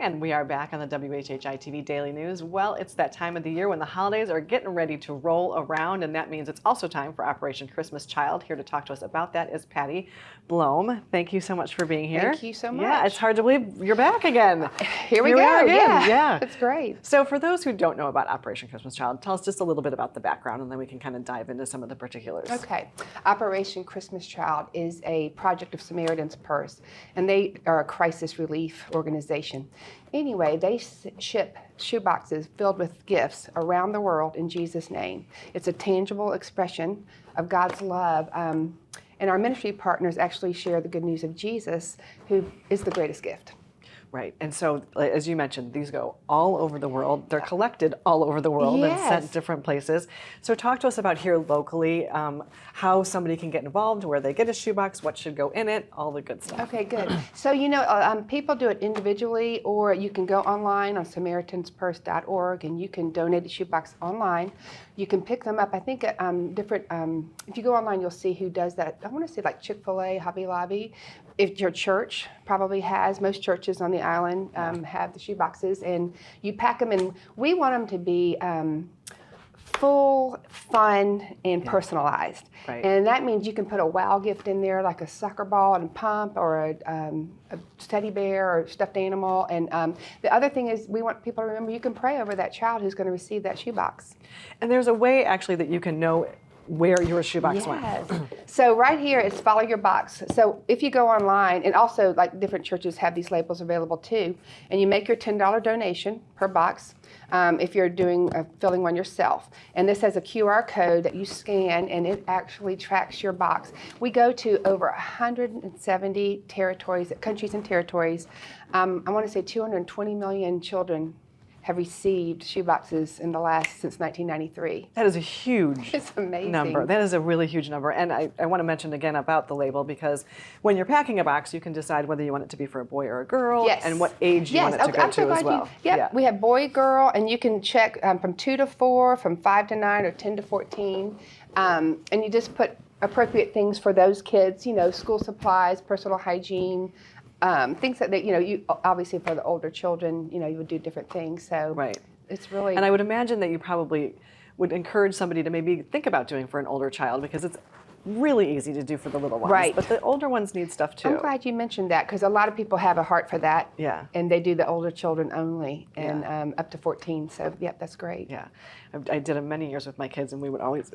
And we are back on the WHHI-TV Daily News. Well, it's that time of the year when the holidays are getting ready to roll around, and that means it's also time for Operation Christmas Child. Here to talk to us about that is Pattie Blohm. Thank you so much for being here. Thank you so much. Yeah, it's hard to believe you're back again. Here we go. Yeah, it's great. So for those who don't know about Operation Christmas Child, tell us just a little bit about the background, and then we can kind of dive into some of the particulars. Okay. Operation Christmas Child is a project of Samaritan's Purse, and they are a crisis relief organization. Anyway, they ship shoeboxes filled with gifts around the world in Jesus' name. It's a tangible expression of God's love. And our ministry partners actually share the good news of Jesus, who is the greatest gift. Right, and so as you mentioned, these go all over the world. They're collected all over the world and sent different places. So talk to us about here locally, how somebody can get involved, where they get a shoebox, what should go in it, all the good stuff. Okay, good. So, people do it individually, or you can go online on SamaritansPurse.org and you can donate a shoebox online. You can pick them up. I think at if you go online, you'll see who does that. I want to say like Chick-fil-A, Hobby Lobby. If your church probably has, most churches on the island have the shoeboxes, and you pack them, and we want them to be full, fun, and personalized. Right. And that means you can put a wow gift in there, like a soccer ball and pump, or a teddy bear or stuffed animal. And the other thing is, we want people to remember you can pray over that child who's going to receive that shoebox. And there's a way actually that you can know where your shoebox went. So right here it's follow your box. So if you go online, and also like different churches have these labels available too, and you make your $10 donation per box if you're filling one yourself. And this has a QR code that you scan, and it actually tracks your box. We go to over 170 countries and territories. I want to say 220 million children have received shoeboxes since 1993. That is a huge It's amazing. number. That is a really huge number. And I want to mention again about the label, because when you're packing a box, you can decide whether you want it to be for a boy or a girl, and what age you want it to go to as well. We have boy, girl, and you can check from 2 to 4, from 5 to 9, or 10 to 14. And you just put appropriate things for those kids, school supplies, personal hygiene, things that you obviously for the older children, you would do different things. So it's really. And I would imagine that you probably would encourage somebody to maybe think about doing for an older child, because it's really easy to do for the little ones. Right. But the older ones need stuff too. I'm glad you mentioned that, because a lot of people have a heart for that. Yeah. And they do the older children only, and up to 14. So that's great. Yeah. I did it many years with my kids, and we would always,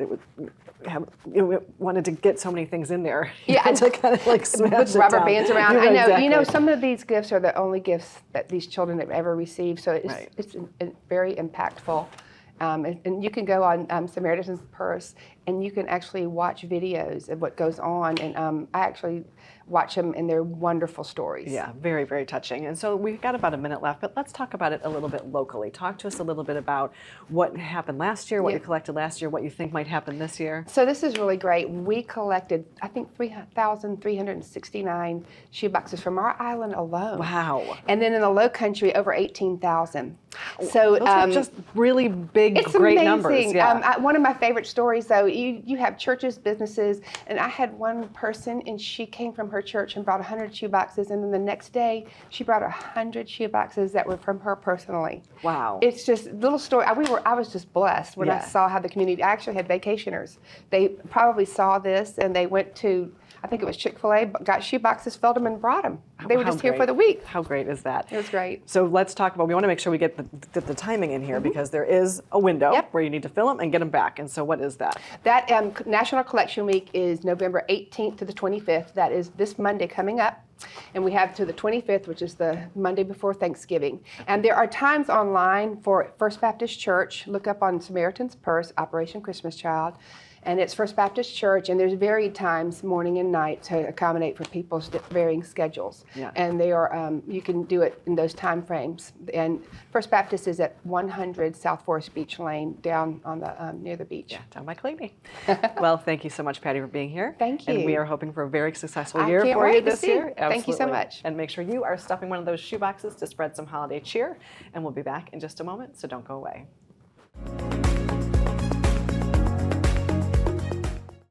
we wanted to get so many things in there. Yeah. To kind of like smash with it rubber down. bands around. Yeah, I know. exactly. Some of these gifts are the only gifts that these children have ever received. So it's very impactful. And you can go on Samaritan's Purse, and you can actually watch videos of what goes on. And I actually watch them, and they're wonderful stories. Yeah, very, very touching. And so we've got about a minute left, but let's talk about it a little bit locally. Talk to us a little bit about what happened last year, what you collected last year, what you think might happen this year. So this is really great. We collected, I think, 3,369 shoeboxes from our island alone. Wow. And then in the Lowcountry, over 18,000. So those are just really big, great amazing. Numbers. Yeah. One of my favorite stories, though, you have churches, businesses, and I had one person, and she came from her church and brought 100 shoeboxes, and then the next day she brought 100 shoeboxes that were from her personally. Wow. It's just a little story. I was just blessed when I saw how the community. I actually had vacationers. They probably saw this, and they went to, I think it was Chick-fil-A, got shoeboxes, filled them, and brought them. They were just here for the week. How great is that? It was great. So let's talk about, we want to make sure we get the timing in here, because there is a window where you need to fill them and get them back. And so what is that? That National Collection Week is November 18th to the 25th. That is this Monday coming up. And we have to the 25th, which is the Monday before Thanksgiving. And there are times online for First Baptist Church. Look up on Samaritan's Purse, Operation Christmas Child. And it's First Baptist Church, and there's varied times, morning and night, to accommodate for people's varying schedules. Yeah. And they are, you can do it in those time frames. And First Baptist is at 100 South Forest Beach Lane, down on the near the beach. Yeah, down by Clayby. Well, thank you so much, Pattie, for being here. Thank you. And we are hoping for a very successful year for you this year. Absolutely. Thank you so much. And make sure you are stuffing one of those shoe boxes to spread some holiday cheer. And we'll be back in just a moment, so don't go away.